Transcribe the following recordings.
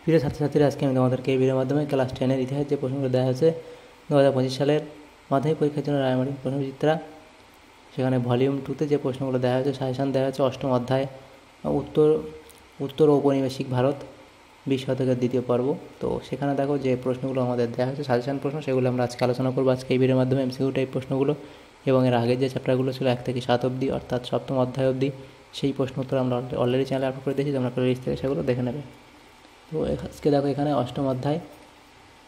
প্রিয় ছাত্রছাত্রীরা, আজকে আমি তোমাদেরকে এই ভিডিওর মাধ্যমে ক্লাস 10-এর ইতিহাস যে প্রশ্নগুলো দেওয়া হয়েছে 2025 সালের মাধ্যমিক পরীক্ষার জন্য রায়মার্টিন প্রশ্নবিচিত্রা, সেখানে ভলিউম 2-তে যে প্রশ্নগুলো দেওয়া হয়েছে, সাজেশন দেওয়া হয়েছে অষ্টম অধ্যায় উত্তর ঔপনিবেশিক ভারত 20 শতকের দ্বিতীয় পর্ব। তো সেখানে দেখো যে প্রশ্নগুলো আমাদের দেওয়া হয়েছে সাজেশন প্রশ্ন, সেগুলো আমরা আজকে আলোচনা করবো আজকে এই ভিডিওর মাধ্যমে। এমসিকিউ টাইপ প্রশ্নগুলো এবং এর আগের যে চ্যাপ্টারগুলো ছিল 1 থেকে 7 অবধি, অর্থাৎ সপ্তম অধ্যায় অবধি, সেই প্রশ্ন উত্তর আমরা অলরেডি চ্যানেলে আপলোড করে দিয়েছি, তোমরা প্লেলিস্ট থেকে সেগুলো দেখে নেবে। তো আজকে দেখো এখানে অষ্টম অধ্যায়,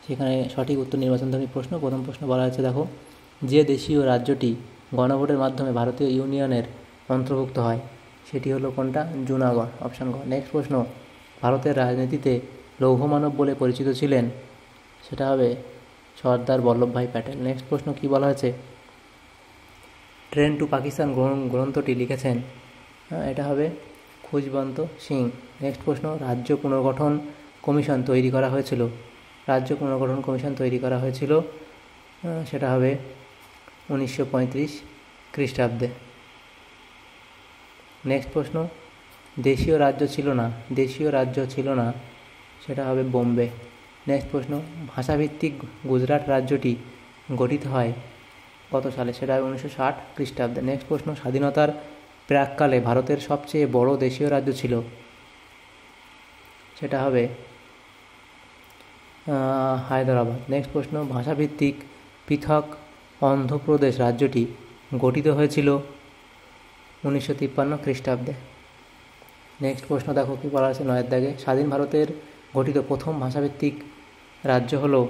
সেখানে সঠিক উত্তর নির্বাচনধর্মী প্রশ্ন। প্রথম প্রশ্ন বলা হয়েছে, দেখো, যে দেশীয় রাজ্যটি গণভোটের মাধ্যমে ভারতীয় ইউনিয়নের অন্তর্ভুক্ত হয় সেটি হলো কোনটা? জুনাগড়, অপশান গ। নেক্সট প্রশ্ন, ভারতের রাজনীতিতে লৌহমানব বলে পরিচিত ছিলেন, সেটা হবে সর্দার বল্লভভাই প্যাটেল। নেক্সট প্রশ্ন কি বলা হয়েছে? ট্রেন টু পাকিস্তান গ্রন্থটি লিখেছেন, এটা হবে খুশবন্ত সিং। নেক্সট প্রশ্ন, রাজ্য পুনর্গঠন কমিশন তৈরি করা হয়েছিল, সেটা হবে 1935 খ্রিস্টাব্দে। নেক্সট প্রশ্ন, দেশীয় রাজ্য ছিল না, সেটা হবে বোম্বে। নেক্সট প্রশ্ন, ভাষাভিত্তিক গুজরাট রাজ্যটি গঠিত হয় কত সালে? সেটা হবে 1960 খ্রিস্টাব্দে। নেক্সট প্রশ্ন, স্বাধীনতার প্রাককালে ভারতের সবচেয়ে বড় দেশীয় রাজ্য ছিল, সেটা হবে হায়দ্রাবাদ। নেক্সট প্রশ্ন, ভাষাভিত্তিক পৃথক অন্ধ্রপ্রদেশ রাজ্যটি গঠিত হয়েছিল 1953 খ্রিস্টাব্দে। নেক্সট প্রশ্ন দেখো কি বলা আছে 9-এর দাগে, স্বাধীন ভারতের গঠিত প্রথম ভাষাভিত্তিক রাজ্য হলো,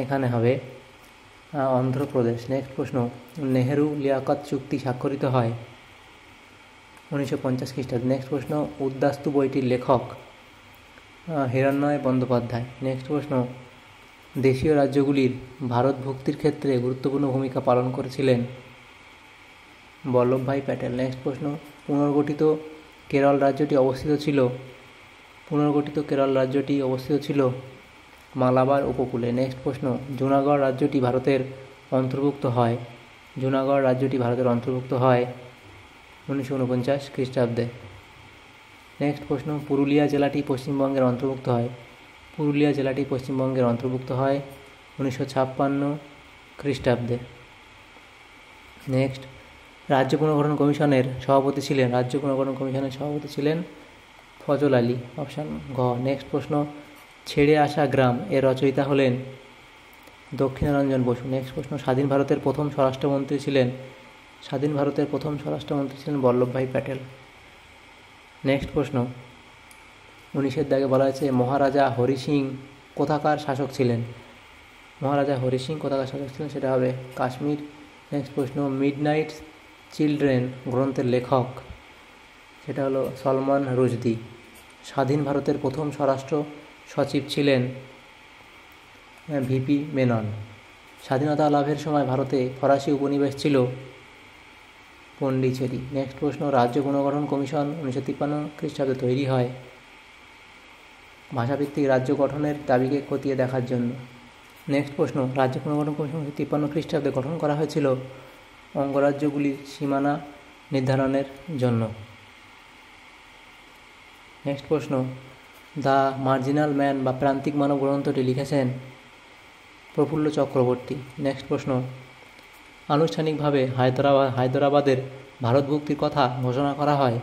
এখানে হবে অন্ধ্রপ্রদেশ। নেক্সট প্রশ্ন, নেহেরু লিয়াকত চুক্তি স্বাক্ষরিত হয় 1950 খ্রিস্টাব্দে। নেক্সট প্রশ্ন, উদ্বাস্তু বইটির লেখক হিরণ্ময় বন্দ্যোপাধ্যায়। নেক্সট প্রশ্ন, দেশীয় রাজ্যগুলির ভারতভুক্তির ক্ষেত্রে গুরুত্বপূর্ণ ভূমিকা পালন করেছিলেন বল্লভভাই প্যাটেল। নেক্সট প্রশ্ন, পুনর্গঠিত কেরল রাজ্যটি অবস্থিত ছিল মালাবার উপকূলে। নেক্সট প্রশ্ন, জুনাগড় রাজ্যটি ভারতের অন্তর্ভুক্ত হয় 1949 খ্রিস্টাব্দে। নেক্সট প্রশ্ন, পুরুলিয়া জেলাটি পশ্চিমবঙ্গের অন্তর্ভুক্ত হয় 1956 খ্রিস্টাব্দে। নেক্সট, রাজ্য পুনর্গঠন কমিশনের সভাপতি ছিলেন ফজল আলী, অপশান ঘ। নেক্সট প্রশ্ন, ছেড়ে আসা গ্রাম এর রচয়িতা হলেন দক্ষিণারঞ্জন বসু। নেক্সট প্রশ্ন, স্বাধীন ভারতের প্রথম স্বরাষ্ট্রমন্ত্রী ছিলেন বল্লভভাই প্যাটেল। নেক্সট প্রশ্ন 19-এর দাগে বলা হয়েছে, মহারাজা হরি সিং কোথাকার শাসক ছিলেন, সেটা হবে কাশ্মীর। নেক্সট প্রশ্ন, মিডনাইট চিলড্রেন গ্রন্থের লেখক, সেটা হলো সলমান রুশদি। স্বাধীন ভারতের প্রথম স্বরাষ্ট্র সচিব ছিলেন ভিপি মেনন। স্বাধীনতা লাভের সময় ভারতে ফরাসি উপনিবেশ ছিল পন্ডিচেরি। নেক্সট প্রশ্ন, রাজ্য পুনর্গঠন কমিশন 1953 খ্রিস্টাব্দে তৈরি হয় ভাষাভিত্তিক রাজ্য গঠনের দাবিকে খতিয়ে দেখার জন্য। নেক্সট প্রশ্ন, রাজ্য পুনর্গঠন কমিশন 1953 খ্রিস্টাব্দে গঠন করা হয়েছিল অঙ্গরাজ্যগুলির সীমানা নির্ধারণের জন্য। নেক্সট প্রশ্ন, দ্য মার্জিনাল ম্যান বা প্রান্তিক মানব গ্রন্থটি লিখেছেন প্রফুল্ল চক্রবর্তী। নেক্সট প্রশ্ন, আনুষ্ঠানিকভাবে হায়দ্রাবাদের ভারতভুক্তির কথা ঘোষণা করা হয়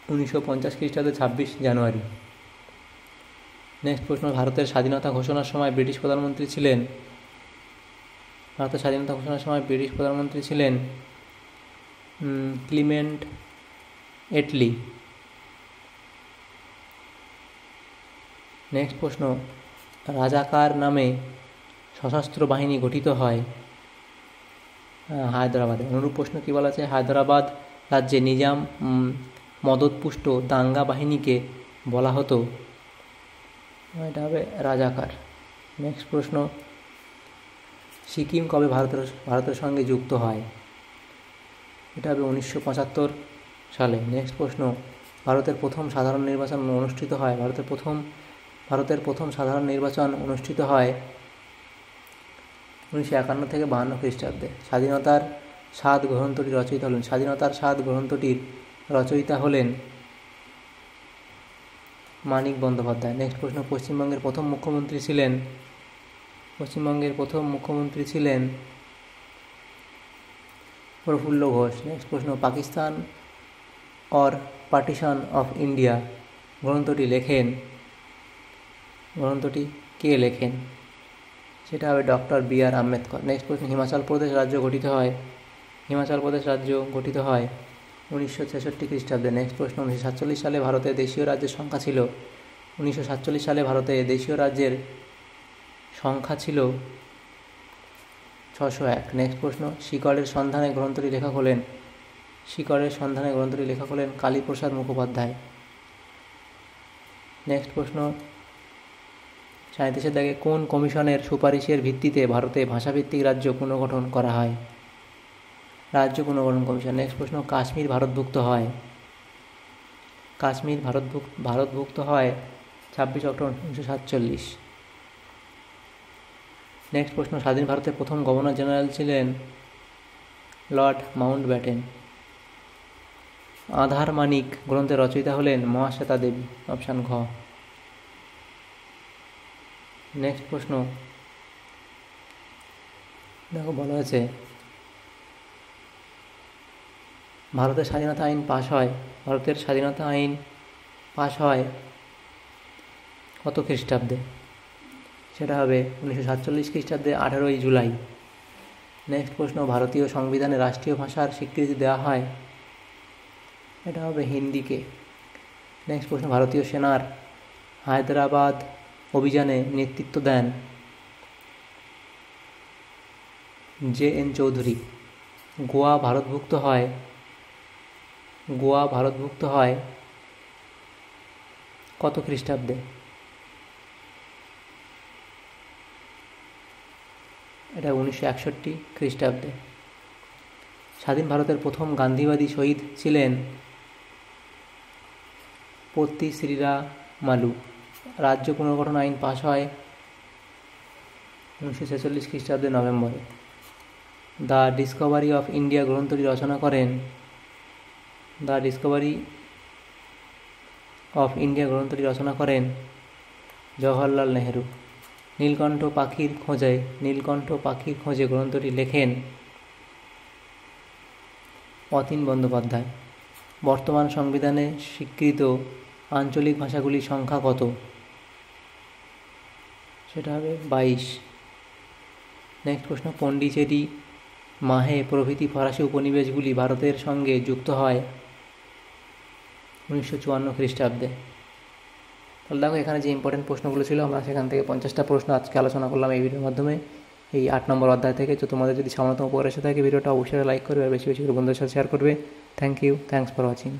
1950 খ্রিস্টাব্দে 26 জানুয়ারি। নেক্সট প্রশ্ন, ভারতের স্বাধীনতা ঘোষণার সময় ব্রিটিশ প্রধানমন্ত্রী ছিলেন ক্লিমেন্ট এটলি। নেক্সট প্রশ্ন, রাজাকার নামে সশস্ত্র বাহিনী গঠিত হয় হায়দ্রাবাদে। অনুরূপ প্রশ্ন কি বলা আছে? হায়দ্রাবাদ রাজ্যে নিজাম মদতপুষ্ট দাঙ্গা বাহিনীকে বলা হতো, এটা হবে রাজাকার। নেক্সট প্রশ্ন, সিকিম কবে ভারতের সঙ্গে যুক্ত হয়, এটা হবে 1975 সালে। নেক্সট প্রশ্ন, ভারতের প্রথম সাধারণ নির্বাচন অনুষ্ঠিত হয় 1951 থেকে 52 খ্রিস্টাব্দে। স্বাধীনতার স্বাদ গ্রন্থটির রচয়িতা হলেন মানিক বন্দ্যোপাধ্যায়। নেক্সট প্রশ্ন, পশ্চিমবঙ্গের প্রথম মুখ্যমন্ত্রী ছিলেন প্রফুল্ল ঘোষ। নেক্সট প্রশ্ন, Pakistan or partition of India গ্রন্থটি কে লেখেন? সেটা হবে ডক্টর বি.আর. আম্বেদকর। নেক্সট প্রশ্ন, হিমাচল প্রদেশ রাজ্য গঠিত হয় 1966 খ্রিস্টাব্দে। নেক্সট প্রশ্ন, 1947 সালে ভারতে দেশীয় রাজ্যের সংখ্যা ছিল 601। নেক্সট প্রশ্ন, শিকড়ের সন্ধানে গ্রন্থটি লেখক হলেন কালীপ্রসাদ মুখোপাধ্যায়। নেক্সট প্রশ্ন, 37 দাগে কোন কমিশনের সুপারিশের ভিত্তিতে ভারতে ভাষাভিত্তিক রাজ্য পুনর্গঠন করা হয়? রাজ্য পুনর্গঠন কমিশন। নেক্সট প্রশ্ন, কাশ্মীর ভারতভুক্ত হয় 26 অক্টোবর 1947। নেক্সট প্রশ্ন, স্বাধীন ভারতের প্রথম গভর্নর জেনারেল ছিলেন লর্ড মাউন্টব্যাটেন। আধার মানিক গ্রন্থের রচয়িতা হলেন মহাশ্বেতা দেবী, অপশান ঘ। নেক্সট প্রশ্ন, দেখো বলা হয়েছে ভারতের স্বাধীনতা আইন পাশ হয় কত খ্রিস্টাব্দে? সেটা হবে 1947 খ্রিস্টাব্দে 18 জুলাই। নেক্সট প্রশ্ন, ভারতীয় সংবিধানে রাষ্ট্রীয় ভাষার স্বীকৃতি দেওয়া হয়, এটা হবে হিন্দিকে। নেক্সট প্রশ্ন, ভারতীয় সেনার হায়দ্রাবাদ অভিযানে নেতৃত্ব দেন জে.এন. চৌধুরী। গোয়া ভারতভুক্ত হয় কত খ্রিস্টাব্দে? এটা 1961 খ্রিস্টাব্দে। স্বাধীন ভারতের প্রথম গান্ধীবাদী শহীদ ছিলেন পত্তি শ্রীরামালু। রাজ্য পুনর্গঠন আইন পাশ হয় 1946 খ্রিস্টাব্দে নভেম্বরে। দ্য ডিসকভারি অফ ইন্ডিয়া গ্রন্থটি রচনা করেন জওহরলাল নেহেরু। নীলকণ্ঠ পাখির খোঁজে গ্রন্থটি লেখেন অতীন বন্দ্যোপাধ্যায়। বর্তমান সংবিধানে স্বীকৃত আঞ্চলিক ভাষাগুলির সংখ্যা কত? সেটা হবে 22। নেক্সট প্রশ্ন, পন্ডিচেরি, মাহে প্রভৃতি ফরাসি উপনিবেশগুলি ভারতের সঙ্গে যুক্ত হয় 1954 খ্রিস্টাব্দে। তাহলে দেখো এখানে যে ইম্পর্টেন্ট প্রশ্নগুলো ছিল আমরা সেখান থেকে 50টা প্রশ্ন আজকে আলোচনা করলাম এই ভিডিওর মাধ্যমে, এই 8 নম্বর অধ্যায় থেকে। তো তোমাদের যদি সামান্যতম উপকার এসে থাকে ভিডিওটা অবশ্যই লাইক করবে আর বেশি বেশি করে বন্ধুদের সাথে শেয়ার করবে। Thanks for watching.